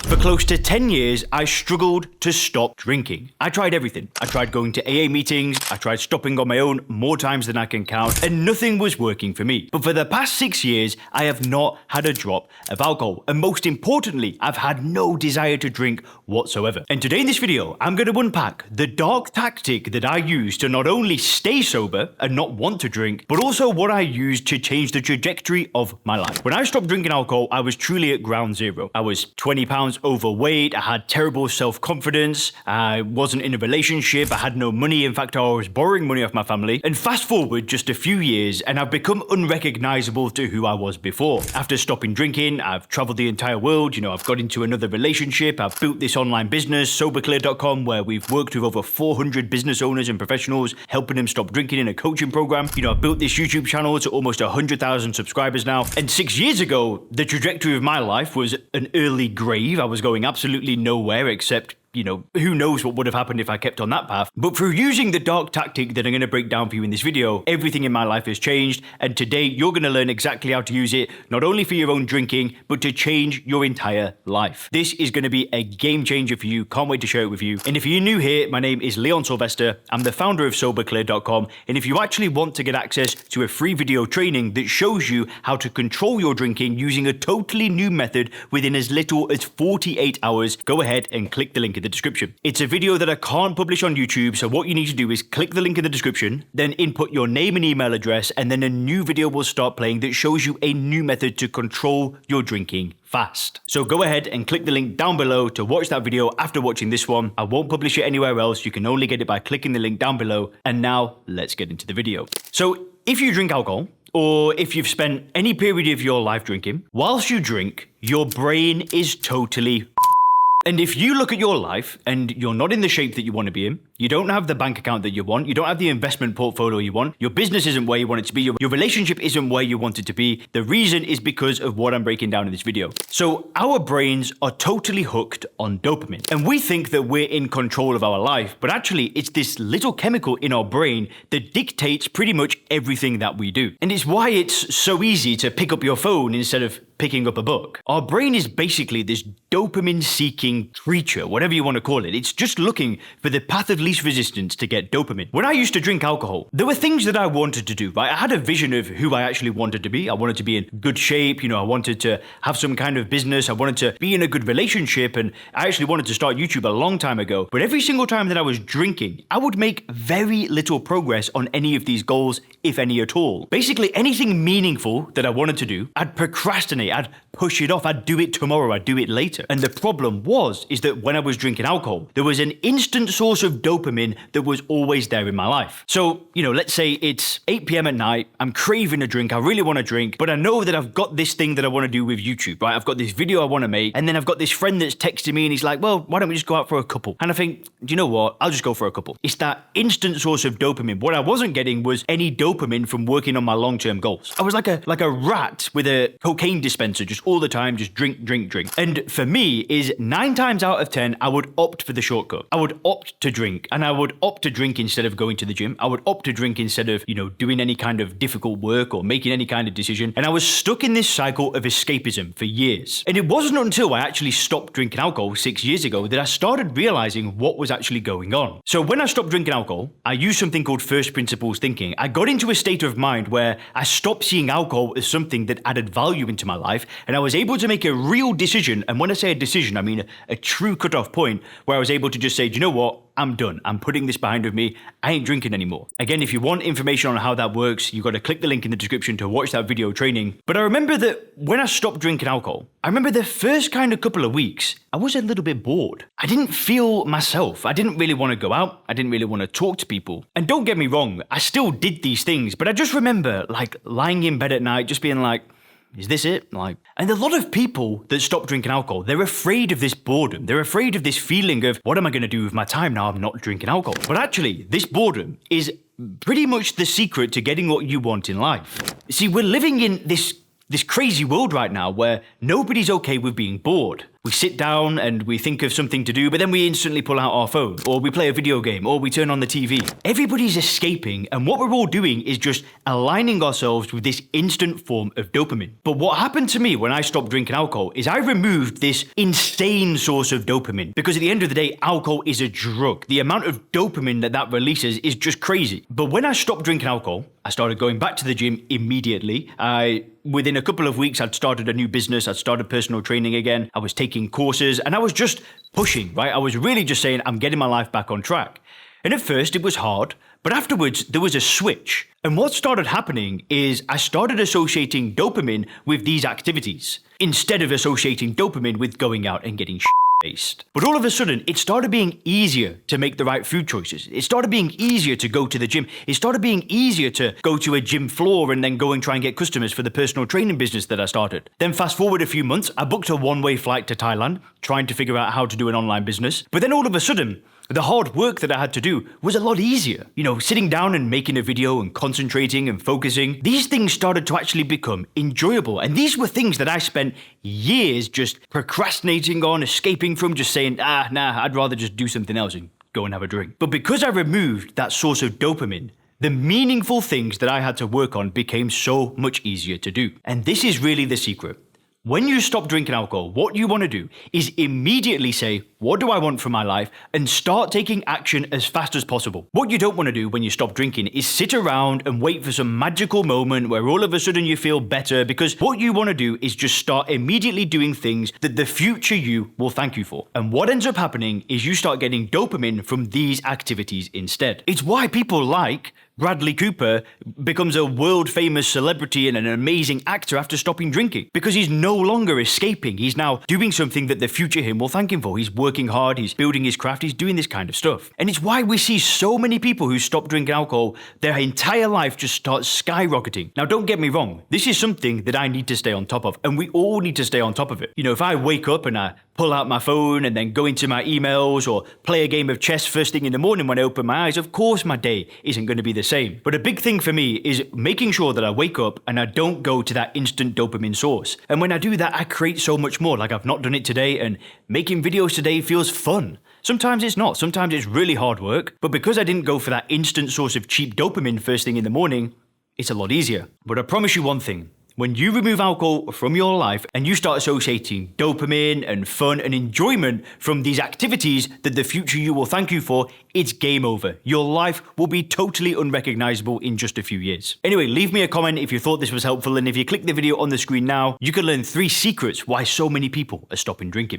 For close to 10 years, I struggled to stop drinking. I tried everything. I tried going to AA meetings, I tried stopping on my own more times than I can count, and nothing was working for me. But for the past 6 years, I have not had a drop of alcohol. And most importantly, I've had no desire to drink whatsoever. And today in this video, I'm going to unpack the dark tactic that I use to not only stay sober and not want to drink, but also what I used to change the trajectory of my life. When I stopped drinking alcohol, I was truly at ground zero. I was 20 pounds overweight, I had terrible self-confidence, I wasn't in a relationship, I had no money, in fact I was borrowing money off my family, and fast forward just a few years and I've become unrecognizable to who I was before. After stopping drinking, I've traveled the entire world, I've got into another relationship, I've built this online business, soberclear.com, where we've worked with over 400 business owners and professionals, helping them stop drinking in a coaching program. I've built this YouTube channel to almost 100,000 subscribers now, and 6 years ago, the trajectory of my life was an early grave. I was going absolutely nowhere except who knows what would have happened if I kept on that path. But through using the dark tactic that I'm going to break down for you in this video, everything in my life has changed. And today you're going to learn exactly how to use it, not only for your own drinking, but to change your entire life. This is going to be a game changer for you. Can't wait to share it with you. And if you're new here, my name is Leon Sylvester. I'm the founder of soberclear.com. And if you actually want to get access to a free video training that shows you how to control your drinking using a totally new method within as little as 48 hours, go ahead and click the link in the description. It's a video that I can't publish on YouTube, so what you need to do is click the link in the description, then input your name and email address, and then a new video will start playing that shows you a new method to control your drinking fast. So go ahead and click the link down below to watch that video after watching this one. I won't publish it anywhere else. You can only get it by clicking the link down below. And now let's get into the video. So if you drink alcohol, or if you've spent any period of your life drinking, whilst you drink, your brain is totally and if you look at your life and you're not in the shape that you want to be in, you don't have the bank account that you want, you don't have the investment portfolio you want, your business isn't where you want it to be, your relationship isn't where you want it to be, the reason is because of what I'm breaking down in this video. So our brains are totally hooked on dopamine. And we think that we're in control of our life, but actually it's this little chemical in our brain that dictates pretty much everything that we do. And it's why it's so easy to pick up your phone instead of picking up a book. Our brain is basically this dopamine-seeking creature, whatever you want to call it. It's just looking for the path of least resistance to get dopamine. When I used to drink alcohol, there were things that I wanted to do, right? I had a vision of who I actually wanted to be. I wanted to be in good shape, I wanted to have some kind of business, I wanted to be in a good relationship, and I actually wanted to start YouTube a long time ago. But every single time that I was drinking, I would make very little progress on any of these goals, if any at all. Basically, anything meaningful that I wanted to do, I'd procrastinate, I'd push it off, I'd do it tomorrow, I'd do it later. And the problem is that when I was drinking alcohol, there was an instant source of dopamine that was always there in my life. So, let's say it's 8 p.m. at night, I'm craving a drink, I really want to drink, but I know that I've got this thing that I want to do with YouTube, right? I've got this video I want to make, and then I've got this friend that's texting me and he's like, well, why don't we just go out for a couple? And I think, do you know what? I'll just go for a couple. It's that instant source of dopamine. What I wasn't getting was any dopamine from working on my long-term goals. I was like a rat with a cocaine dispenser, just all the time, just drink, drink, drink. And for me, is 9 times out of 10, I would opt for the shortcut. I would opt to drink, and I would opt to drink instead of going to the gym. I would opt to drink instead of, doing any kind of difficult work or making any kind of decision. And I was stuck in this cycle of escapism for years. And it wasn't until I actually stopped drinking alcohol 6 years ago that I started realizing what was actually going on. So when I stopped drinking alcohol, I used something called first principles thinking. I got into a state of mind where I stopped seeing alcohol as something that added value into my life, and I was able to make a real decision. And when I say a decision, I mean a true cutoff point where I was able to just say, do you know what? I'm done. I'm putting this behind of me. I ain't drinking anymore. Again, if you want information on how that works, you got to click the link in the description to watch that video training. But I remember that when I stopped drinking alcohol, I remember the first kind of couple of weeks, I was a little bit bored. I didn't feel myself. I didn't really want to go out. I didn't really want to talk to people. And don't get me wrong, I still did these things, but I just remember lying in bed at night, just being like, is this it? And a lot of people that stop drinking alcohol, they're afraid of this boredom. They're afraid of this feeling of, what am I going to do with my time now I'm not drinking alcohol? But actually, this boredom is pretty much the secret to getting what you want in life. See, we're living in this crazy world right now where nobody's okay with being bored. We sit down and we think of something to do, but then we instantly pull out our phone, or we play a video game, or we turn on the TV. Everybody's escaping, and what we're all doing is just aligning ourselves with this instant form of dopamine. But what happened to me when I stopped drinking alcohol is I removed this insane source of dopamine, because at the end of the day, alcohol is a drug. The amount of dopamine that releases is just crazy. But when I stopped drinking alcohol, I started going back to the gym immediately. Within a couple of weeks, I'd started a new business. I'd started personal training again. I was taking courses and I was just pushing, right? I was really just saying, I'm getting my life back on track. And at first it was hard, but afterwards there was a switch. And what started happening is I started associating dopamine with these activities instead of associating dopamine with going out and getting based. But all of a sudden, it started being easier to make the right food choices. It started being easier to go to the gym. It started being easier to go to a gym floor and then go and try and get customers for the personal training business that I started. Then fast forward a few months, I booked a one-way flight to Thailand, trying to figure out how to do an online business. But then all of a sudden, the hard work that I had to do was a lot easier. You know, sitting down and making a video and concentrating and focusing, these things started to actually become enjoyable. And these were things that I spent years just procrastinating on, escaping from, just saying, I'd rather just do something else and go and have a drink. But because I removed that source of dopamine, the meaningful things that I had to work on became so much easier to do. And this is really the secret. When you stop drinking alcohol, what you want to do is immediately say, what do I want from my life? And start taking action as fast as possible. What you don't want to do when you stop drinking is sit around and wait for some magical moment where all of a sudden you feel better, because what you want to do is just start immediately doing things that the future you will thank you for. And what ends up happening is you start getting dopamine from these activities instead. It's why people like Bradley Cooper becomes a world-famous celebrity and an amazing actor after stopping drinking, because he's no longer escaping. He's now doing something that the future him will thank him for. He's working hard, he's building his craft, he's doing this kind of stuff. And it's why we see so many people who stop drinking alcohol, their entire life just starts skyrocketing. Now, don't get me wrong, this is something that I need to stay on top of, and we all need to stay on top of it. You know, if I wake up and I pull out my phone and then go into my emails or play a game of chess first thing in the morning when I open my eyes, of course my day isn't going to be the same. But a big thing for me is making sure that I wake up and I don't go to that instant dopamine source. And when I do that, I create so much more. Like, I've not done it today, and making videos today feels fun. Sometimes it's not. Sometimes it's really hard work. But because I didn't go for that instant source of cheap dopamine first thing in the morning, it's a lot easier. But I promise you one thing. When you remove alcohol from your life and you start associating dopamine and fun and enjoyment from these activities that the future you will thank you for, it's game over. Your life will be totally unrecognizable in just a few years. Anyway, leave me a comment if you thought this was helpful, and if you click the video on the screen now, you can learn 3 secrets why so many people are stopping drinking.